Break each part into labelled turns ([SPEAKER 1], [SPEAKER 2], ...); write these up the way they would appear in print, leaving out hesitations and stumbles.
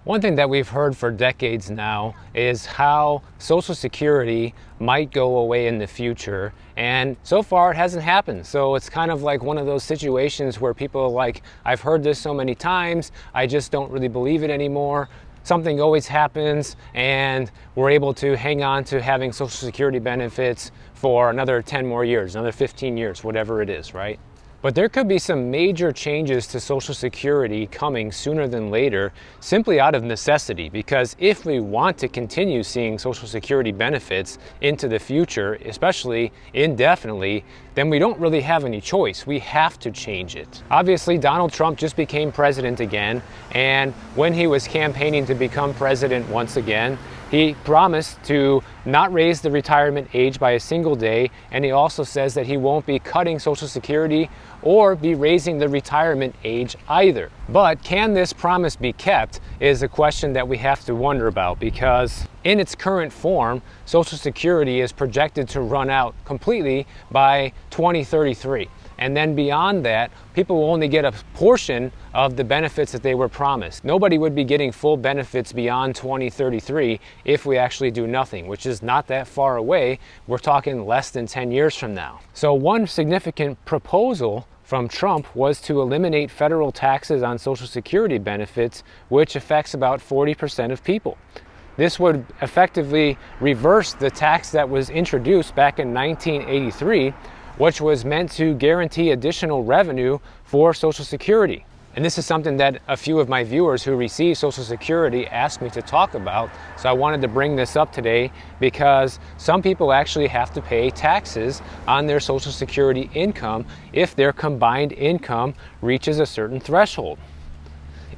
[SPEAKER 1] One thing that we've heard for decades now is how Social Security might go away in the future, and so far it hasn't happened. So it's kind of like one of those situations where people are like, I've heard this so many times, I just don't really believe it anymore. Something always happens and we're able to hang on to having Social Security benefits for another 10 more years, another 15 years, whatever it is, right? But there could be some major changes to Social Security coming sooner than later, simply out of necessity, because if we want to continue seeing Social Security benefits into the future, especially indefinitely, then we don't really have any choice. We have to change it. Obviously, Donald Trump just became president again, and when he was campaigning to become president once again, he promised to not raise the retirement age by a single day, and he also says that he won't be cutting Social Security or be raising the retirement age either. But can this promise be kept is a question that we have to wonder about, because in its current form, Social Security is projected to run out completely by 2033. And then beyond that, people will only get a portion of the benefits that they were promised. Nobody would be getting full benefits beyond 2033 if we actually do nothing, which is not that far away. We're talking less than 10 years from now. So one significant proposal from Trump was to eliminate federal taxes on Social Security benefits, which affects about 40% of people. This would effectively reverse the tax that was introduced back in 1983, which was meant to guarantee additional revenue for Social Security. And this is something that a few of my viewers who receive Social Security asked me to talk about. So I wanted to bring this up today because some people actually have to pay taxes on their Social Security income if their combined income reaches a certain threshold.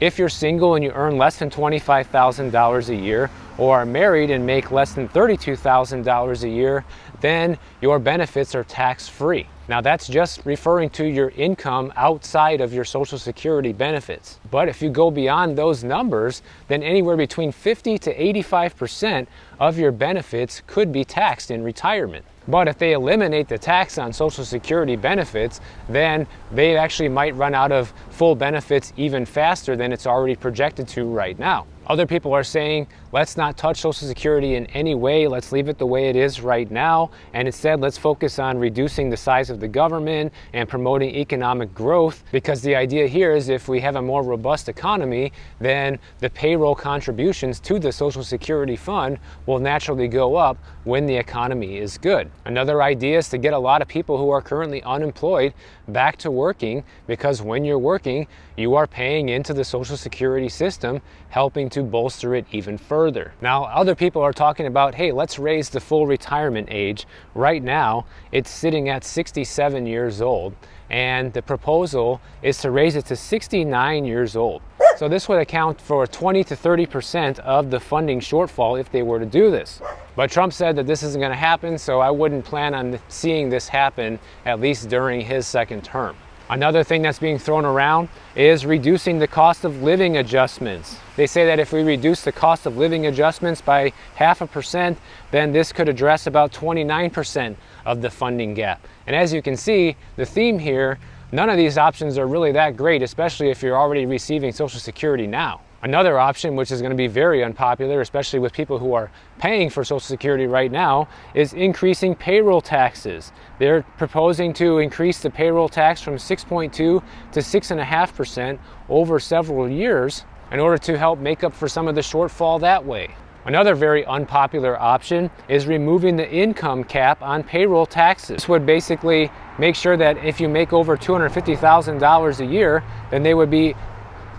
[SPEAKER 1] If you're single and you earn less than $25,000 a year, or are married and make less than $32,000 a year, then your benefits are tax-free. Now that's just referring to your income outside of your Social Security benefits. But if you go beyond those numbers, then anywhere between 50 to 85% of your benefits could be taxed in retirement. But if they eliminate the tax on Social Security benefits, then they actually might run out of full benefits even faster than it's already projected to right now. Other people are saying, let's not touch Social Security in any way, let's leave it the way it is right now, and instead let's focus on reducing the size of the government and promoting economic growth, because the idea here is if we have a more robust economy, then the payroll contributions to the Social Security fund will naturally go up when the economy is good. Another idea is to get a lot of people who are currently unemployed back to working, because when you're working, you are paying into the Social Security system, helping to bolster it even further. Now, other people are talking about, hey, let's raise the full retirement age. Right now, it's sitting at 67 years old, and the proposal is to raise it to 69 years old. So this would account for 20 to 30% of the funding shortfall if they were to do this. But Trump said that this isn't going to happen, so I wouldn't plan on seeing this happen, at least during his second term. Another thing that's being thrown around is reducing the cost of living adjustments. They say that if we reduce the cost of living adjustments by 0.5%, then this could address about 29% of the funding gap. And as you can see, the theme here, none of these options are really that great, especially if you're already receiving Social Security now. Another option, which is going to be very unpopular, especially with people who are paying for Social Security right now, is increasing payroll taxes. They're proposing to increase the payroll tax from 6.2 to 6.5% over several years in order to help make up for some of the shortfall that way. Another very unpopular option is removing the income cap on payroll taxes. This would basically make sure that if you make over $250,000 a year, then they would be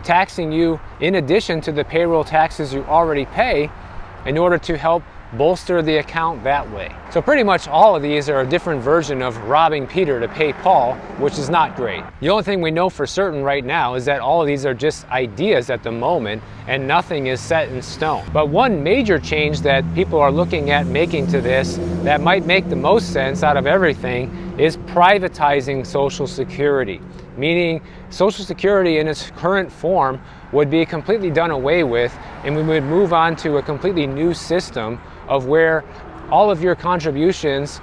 [SPEAKER 1] taxing you in addition to the payroll taxes you already pay in order to help bolster the account that way. So pretty much all of these are a different version of robbing Peter to pay Paul, which is not great. The only thing we know for certain right now is that all of these are just ideas at the moment and nothing is set in stone. But one major change that people are looking at making to this that might make the most sense out of everything is privatizing Social Security. Meaning Social Security in its current form would be completely done away with, and we would move on to a completely new system of where all of your contributions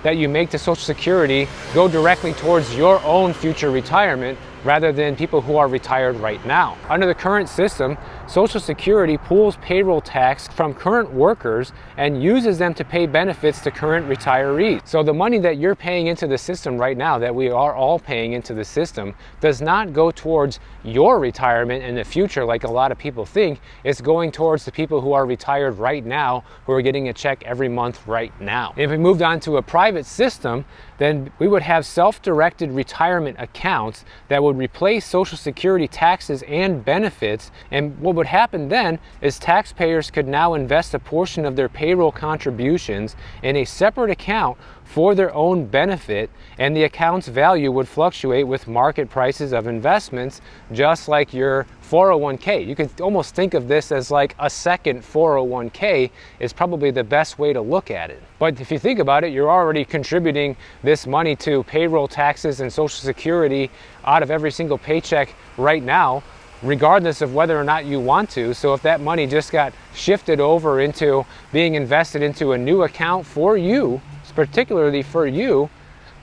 [SPEAKER 1] that you make to Social Security go directly towards your own future retirement rather than people who are retired right now. Under the current system, Social Security pulls payroll tax from current workers and uses them to pay benefits to current retirees. So the money that you're paying into the system right now, that we are all paying into the system, does not go towards your retirement in the future like a lot of people think. It's going towards the people who are retired right now, who are getting a check every month right now. If we moved on to a private system, then we would have self-directed retirement accounts that would replace Social Security taxes and benefits. And what would happen then is taxpayers could now invest a portion of their payroll contributions in a separate account for their own benefit, and the account's value would fluctuate with market prices of investments, just like your 401k. You could almost think of this as like a second 401k is probably the best way to look at it. But if you think about it, you're already contributing this money to payroll taxes and Social Security out of every single paycheck right now, regardless of whether or not you want to. So if that money just got shifted over into being invested into a new account for you, particularly for you,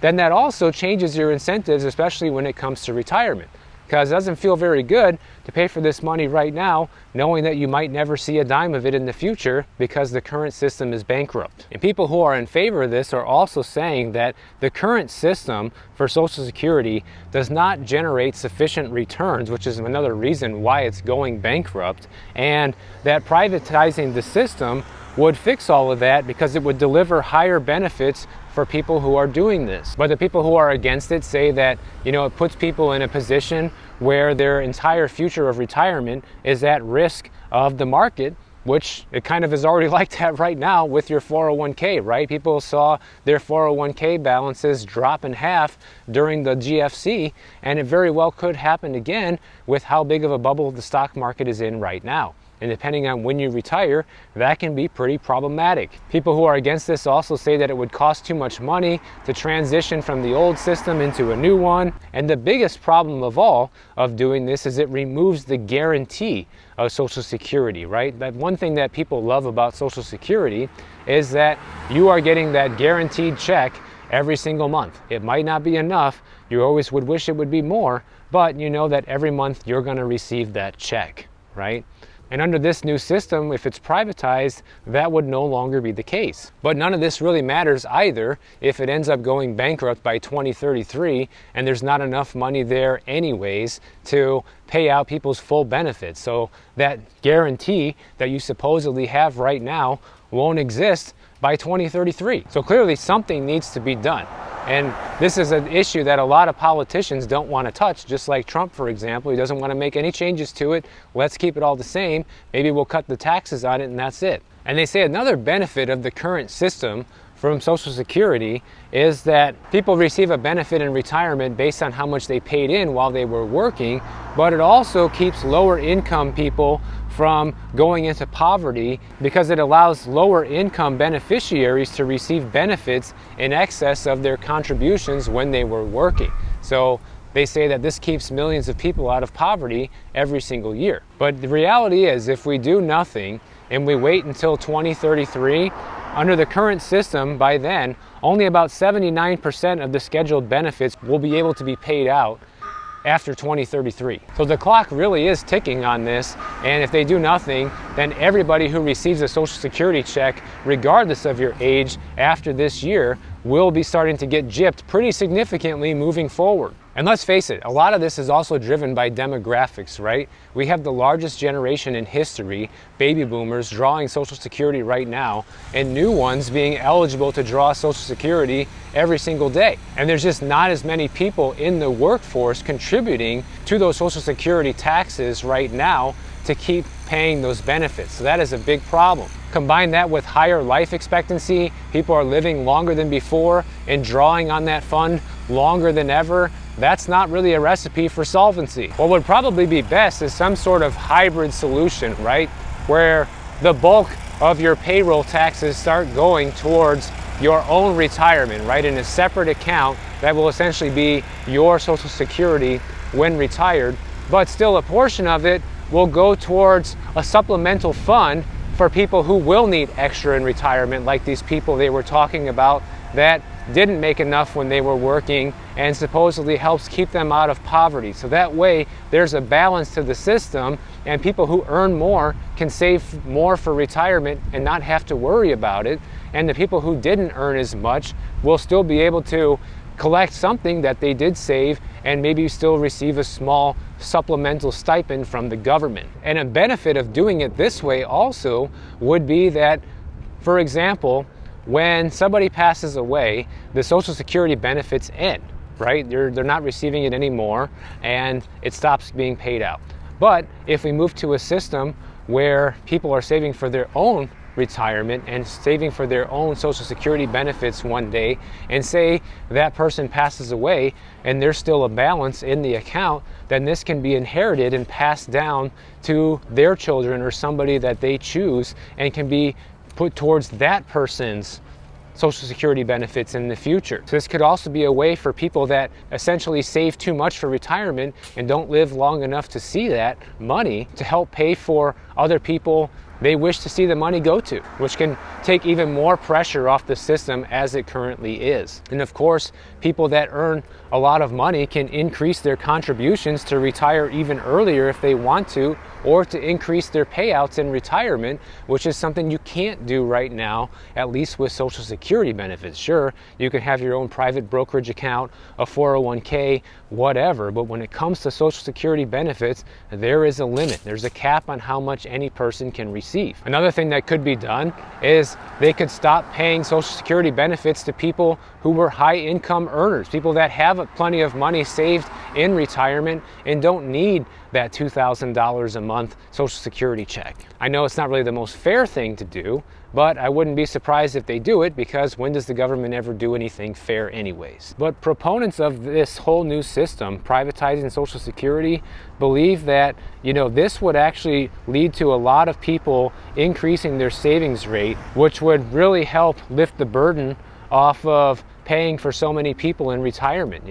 [SPEAKER 1] then that also changes your incentives, especially when it comes to retirement. Because it doesn't feel very good to pay for this money right now, knowing that you might never see a dime of it in the future because the current system is bankrupt. And people who are in favor of this are also saying that the current system for Social Security does not generate sufficient returns, which is another reason why it's going bankrupt, and that privatizing the system would fix all of that because it would deliver higher benefits for people who are doing this. But the people who are against it say that, it puts people in a position where their entire future of retirement is at risk of the market, which it kind of is already like that right now with your 401k, right? People saw their 401k balances drop in half during the GFC, and it very well could happen again with how big of a bubble the stock market is in right now. And depending on when you retire, that can be pretty problematic. People who are against this also say that it would cost too much money to transition from the old system into a new one. And the biggest problem of all of doing this is it removes the guarantee of Social Security, right? That one thing that people love about Social Security is that you are getting that guaranteed check every single month. It might not be enough. You always would wish it would be more, but you know that every month you're going to receive that check, right? And under this new system, if it's privatized, that would no longer be the case. But none of this really matters either if it ends up going bankrupt by 2033 and there's not enough money there anyways to pay out people's full benefits. So that guarantee that you supposedly have right now won't exist by 2033. So clearly something needs to be done. And this is an issue that a lot of politicians don't want to touch, just like Trump, for example. He doesn't want to make any changes to it. Let's keep it all the same. Maybe we'll cut the taxes on it and that's it. And they say another benefit of the current system from Social Security is that people receive a benefit in retirement based on how much they paid in while they were working, but it also keeps lower income people from going into poverty because it allows lower income beneficiaries to receive benefits in excess of their contributions when they were working. So they say that this keeps millions of people out of poverty every single year. But the reality is, if we do nothing and we wait until 2033, under the current system, by then, only about 79% of the scheduled benefits will be able to be paid out after 2033. So the clock really is ticking on this, and if they do nothing, then everybody who receives a Social Security check, regardless of your age, after this year, will be starting to get gypped pretty significantly moving forward. And let's face it, a lot of this is also driven by demographics, right? We have the largest generation in history, baby boomers, drawing Social Security right now, and new ones being eligible to draw Social Security every single day. And there's just not as many people in the workforce contributing to those Social Security taxes right now to keep paying those benefits. So that is a big problem. Combine that with higher life expectancy, people are living longer than before and drawing on that fund longer than ever. That's not really a recipe for solvency. What would probably be best is some sort of hybrid solution, right? Where the bulk of your payroll taxes start going towards your own retirement, right? In a separate account that will essentially be your Social Security when retired, but still a portion of it will go towards a supplemental fund for people who will need extra in retirement, like these people they were talking about that didn't make enough when they were working and supposedly helps keep them out of poverty. So that way there's a balance to the system, and people who earn more can save more for retirement and not have to worry about it. And the people who didn't earn as much will still be able to collect something that they did save and maybe still receive a small supplemental stipend from the government. And a benefit of doing it this way also would be that, for example, when somebody passes away, the Social Security benefits end, right? They're not receiving it anymore, and it stops being paid out. But if we move to a system where people are saving for their own retirement and saving for their own Social Security benefits one day, and say that person passes away and there's still a balance in the account, then this can be inherited and passed down to their children or somebody that they choose, and can be put towards that person's Social Security benefits in the future. So this could also be a way for people that essentially save too much for retirement and don't live long enough to see that money, to help pay for other people they wish to see the money go to, which can take even more pressure off the system as it currently is. And of course, people that earn a lot of money can increase their contributions to retire even earlier if they want to, or to increase their payouts in retirement, which is something you can't do right now, at least with Social Security benefits. Sure, you can have your own private brokerage account, a 401k, whatever, but when it comes to Social Security benefits, there is a limit. There's a cap on how much any person can receive. Another thing that could be done is they could stop paying Social Security benefits to people who were high income earners, people that have plenty of money saved in retirement and don't need that $2,000 a month Social Security check. I know it's not really the most fair thing to do, but I wouldn't be surprised if they do it, because when does the government ever do anything fair anyways? But proponents of this whole new system, privatizing Social Security, believe that, this would actually lead to a lot of people increasing their savings rate, which would really help lift the burden off of paying for so many people in retirement,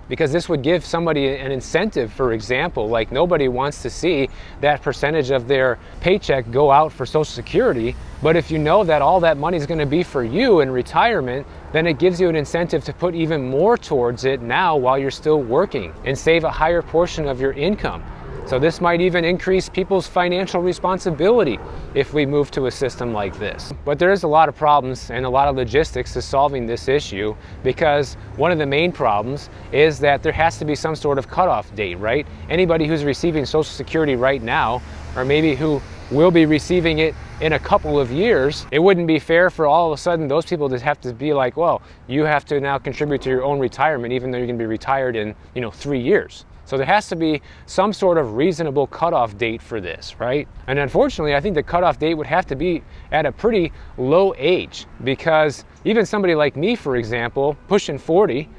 [SPEAKER 1] because this would give somebody an incentive. For example, like, nobody wants to see that percentage of their paycheck go out for Social Security, but if you know that all that money is going to be for you in retirement, then it gives you an incentive to put even more towards it now while you're still working, and save a higher portion of your income. So this might even increase people's financial responsibility if we move to a system like this. But there is a lot of problems and a lot of logistics to solving this issue, because one of the main problems is that there has to be some sort of cutoff date, right? Anybody who's receiving Social Security right now, or maybe who will be receiving it in a couple of years, it wouldn't be fair for all of a sudden those people to have to be like, well, you have to now contribute to your own retirement even though you're going to be retired in 3 years. So there has to be some sort of reasonable cutoff date for this, right? And unfortunately, I think the cutoff date would have to be at a pretty low age, because even somebody like me, for example, pushing 40,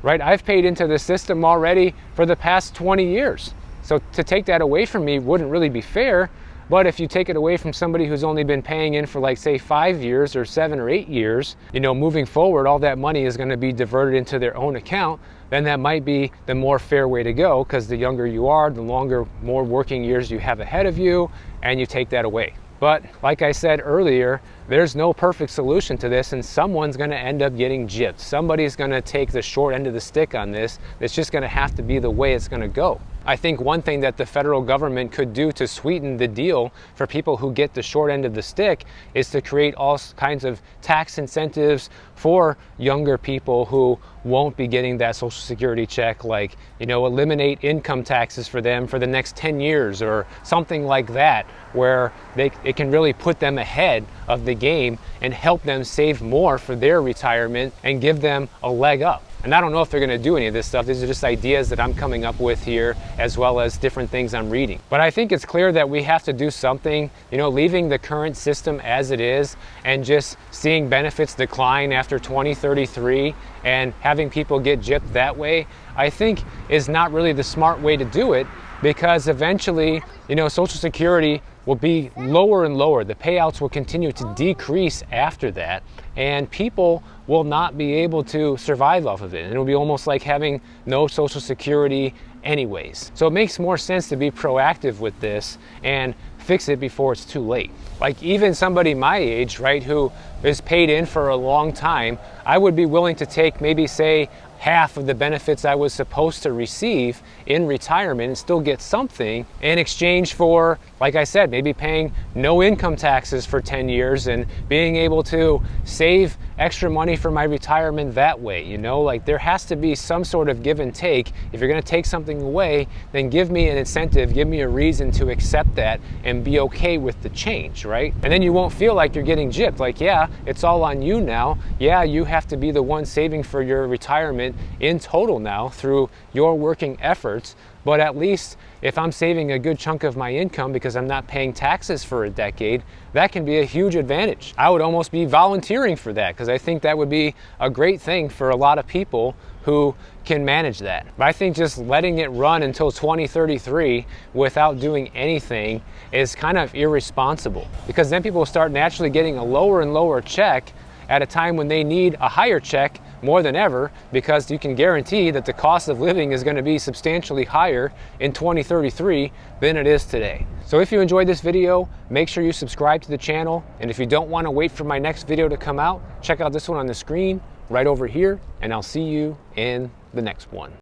[SPEAKER 1] right? I've paid into the system already for the past 20 years. So to take that away from me wouldn't really be fair. But if you take it away from somebody who's only been paying in for, like, say 5 years or 7 or 8 years, moving forward, all that money is going to be diverted into their own account, then that might be the more fair way to go, because the younger you are, the more working years you have ahead of you, and you take that away. But like I said earlier, there's no perfect solution to this, and someone's going to end up getting gypped. Somebody's going to take the short end of the stick on this. It's just going to have to be the way it's going to go. I think one thing that the federal government could do to sweeten the deal for people who get the short end of the stick is to create all kinds of tax incentives for younger people who won't be getting that Social Security check, like, eliminate income taxes for them for the next 10 years or something like that, where it can really put them ahead of the game and help them save more for their retirement and give them a leg up. And I don't know if they're going to do any of this stuff. These are just ideas that I'm coming up with here, as well as different things I'm reading. But I think it's clear that we have to do something, leaving the current system as it is and just seeing benefits decline after 2033 and having people get gypped that way, I think is not really the smart way to do it, because eventually, Social Security will be lower and lower. The payouts will continue to decrease after that, and people will not be able to survive off of it. And it'll be almost like having no Social Security anyways. So it makes more sense to be proactive with this and fix it before it's too late. Like, even somebody my age, right, who is paid in for a long time, I would be willing to take maybe, say, half of the benefits I was supposed to receive in retirement and still get something in exchange for, like I said, maybe paying no income taxes for 10 years and being able to save extra money for my retirement that way. You know, like there has to be some sort of give and take. If you're going to take something away, then give me an incentive, give me a reason to accept that and be okay with the change, right? And then you won't feel like you're getting gypped. Like, yeah, it's all on you now. Yeah, you have to be the one saving for your retirement in total now through your working efforts. But at least if I'm saving a good chunk of my income because I'm not paying taxes for a decade, that can be a huge advantage. I would almost be volunteering for that because I think that would be a great thing for a lot of people who can manage that. But I think just letting it run until 2033 without doing anything is kind of irresponsible, because then people start naturally getting a lower and lower check at a time when they need a higher check more than ever, because you can guarantee that the cost of living is going to be substantially higher in 2033 than it is today. So if you enjoyed this video, make sure you subscribe to the channel. And if you don't want to wait for my next video to come out, check out this one on the screen right over here, and I'll see you in the next one.